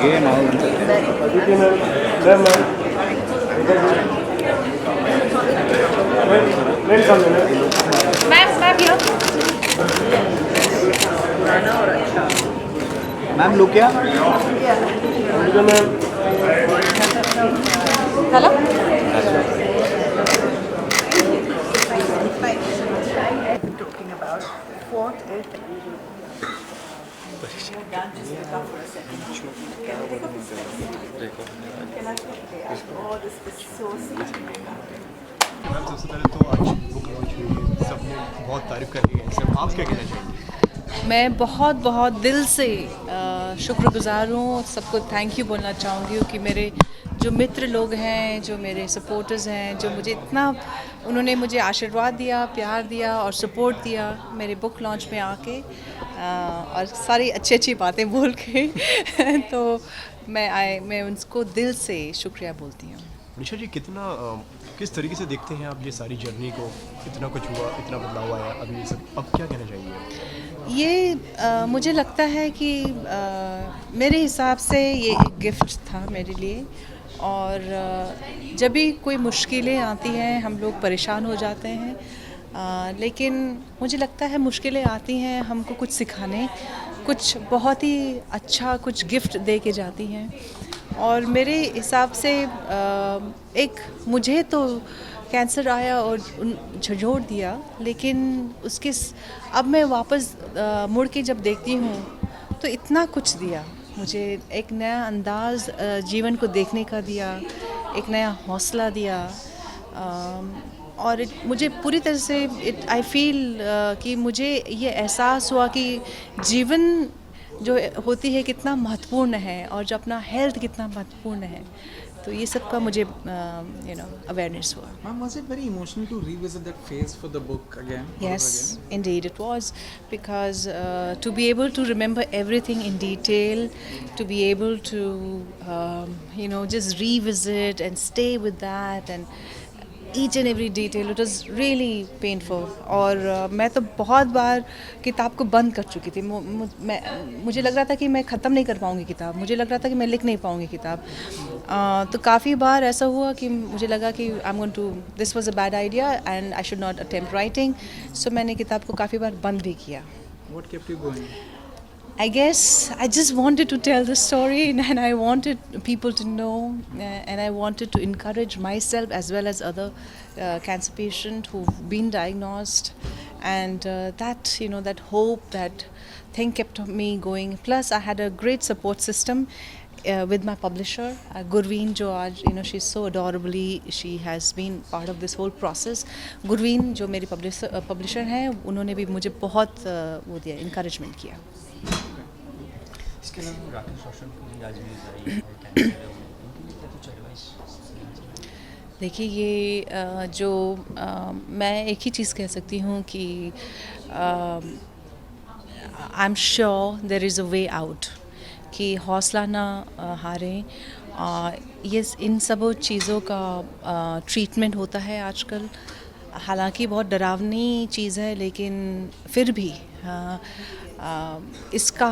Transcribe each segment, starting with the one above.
ये माहौल बन सकते हैं। मैम लो क्या hello. Talking about what is done just pick up for a second. Can I take a picture? Can I take a picture? Oh, this is so sweet. Ma'am सबसे पहले तो आज बुक लॉन्च हुई है, सबने बहुत तारीफ कर ली है, सब आप क्या कहना चाहेंगे? मैं बहुत बहुत दिल से शुक्रगुज़ार हूँ, सबको थैंक यू बोलना चाहूँगी कि मेरे जो मित्र लोग हैं, जो मेरे सपोर्टर्स हैं, जो मुझे इतना उन्होंने मुझे आशीर्वाद दिया, प्यार दिया और सपोर्ट दिया मेरे बुक लॉन्च में आके और सारी अच्छी अच्छी बातें बोल के तो मैं उनको दिल से शुक्रिया बोलती हूँ। निशा जी किस तरीके से देखते हैं आप ये सारी जर्नी को, इतना कुछ हुआ, इतना बदलाव आया, अभी ये सब अब क्या कहना चाहेंगे? ये मुझे लगता है कि मेरे हिसाब से ये एक गिफ्ट था मेरे लिए और जब भी कोई मुश्किलें आती हैं हम लोग परेशान हो जाते हैं लेकिन मुझे लगता है मुश्किलें आती हैं हमको कुछ सिखाने, कुछ बहुत ही अच्छा कुछ गिफ्ट दे के जाती हैं और मेरे हिसाब से एक मुझे तो कैंसर आया और झंझोड़ दिया लेकिन अब मैं वापस मुड़ के जब देखती हूँ तो इतना कुछ दिया मुझे, एक नया अंदाज़ जीवन को देखने का दिया, एक नया हौसला दिया और मुझे पूरी तरह से आई फील कि मुझे ये एहसास हुआ कि जीवन जो होती है कितना महत्वपूर्ण है और जो अपना हेल्थ कितना महत्वपूर्ण है, तो ये सब का मुझे अवेयरनेस हुआ। Ma'am, was it very emotional to revisit that phase for the book again? Yes, indeed it was, because to be able to remember everything in detail, to be able to just revisit and stay with that and each and every detail, it was really painful और मैं तो बहुत बार किताब को बंद कर चुकी थी। मुझे लग रहा था कि मैं ख़त्म नहीं कर पाऊँगी किताब, मुझे लग रहा था कि मैं लिख नहीं पाऊँगी किताब। तो काफ़ी बार ऐसा हुआ कि मुझे लगा कि this was a bad idea and I should not attempt writing, so मैंने किताब को काफ़ी बार बंद भी किया। What kept you going? I guess I just wanted to tell the story and I wanted people to know and I wanted to encourage myself as well as other cancer patients who've been diagnosed and that hope, that thing kept me going. Plus I had a great support system with my publisher Gurveen jo aaj she's so adorably, she has been part of this whole process. Gurveen जो मेरी publisher हैं उन्होंने भी मुझे बहुत वो दिया, encouragement किया। इसके अलावा राकेश रोशन की आज भी कैंसर है, उनके लिए क्या कुछ एडवाइस? देखिए ये मैं एक ही चीज़ कह सकती हूँ कि I am sure there is a way out, कि हौसला ना हारें। ये इन सब चीज़ों का ट्रीटमेंट होता है आजकल, हालांकि बहुत डरावनी चीज़ है लेकिन फिर भी इसका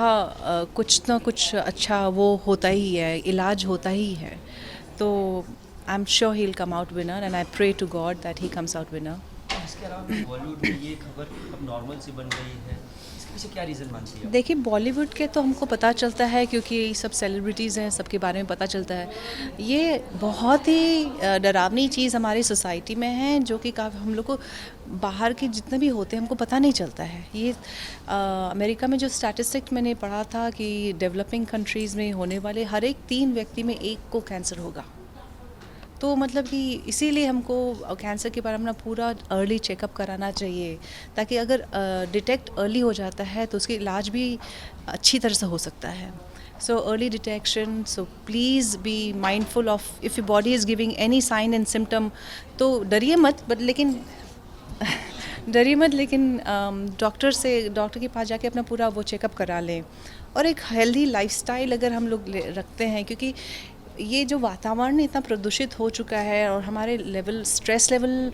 कुछ ना कुछ अच्छा वो होता ही है, इलाज होता ही है। तो I am sure he will come out winner and I pray to God that he comes out winner. इसके अलावा बॉलीवुड में ये खबर अब नॉर्मल सी बन गई है, इसके पीछे क्या रीज़न मानती है? देखिए बॉलीवुड के तो हमको पता चलता है क्योंकि सब सेलिब्रिटीज़ हैं, सबके बारे में पता चलता है। ये बहुत ही डरावनी चीज़ हमारी सोसाइटी में है जो कि काफ़ी हम लोग को बाहर के जितने भी होते हैं हमको पता नहीं चलता है। ये अमेरिका में जो स्टैटिस्टिक मैंने पढ़ा था कि डेवलपिंग कंट्रीज़ में होने वाले हर एक 3 व्यक्ति में 1 को कैंसर होगा। तो मतलब कि इसीलिए हमको कैंसर के बारे में पूरा अर्ली चेकअप कराना चाहिए, ताकि अगर डिटेक्ट अर्ली हो जाता है तो उसकी इलाज भी अच्छी तरह से हो सकता है। So early detection, so please be mindful of if your body is giving any sign and symptom, तो डरिए मत, लेकिन डॉक्टर के पास जाके अपना पूरा वो चेकअप करा लें और एक हेल्दी लाइफस्टाइल अगर हम लोग रखते हैं, क्योंकि ये जो वातावरण इतना प्रदूषित हो चुका है और हमारे स्ट्रेस लेवल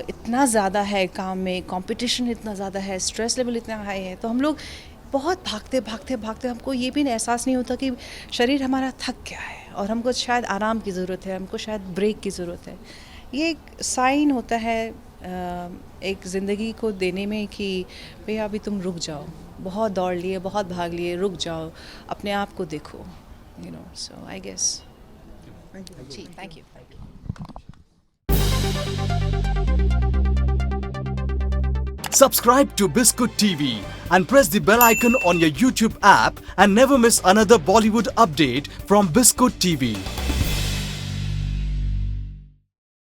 इतना ज़्यादा है, काम में कंपटीशन इतना ज़्यादा है, स्ट्रेस लेवल इतना हाई है, तो हम लोग बहुत भागते भागते भागते हमको ये भी एहसास नहीं होता कि शरीर हमारा थक गया है और हमको शायद आराम की ज़रूरत है, हमको शायद ब्रेक की ज़रूरत है। ये एक साइन होता है एक ज़िंदगी को देने में कि भैया अभी तुम रुक जाओ, बहुत दौड़ लिए, बहुत भाग लिए, रुक जाओ, अपने आप को देखो, you know. So I guess जी, thank you. Subscribe to Biscuit TV and press the bell icon on your YouTube app and never miss another Bollywood update from Biscuit TV.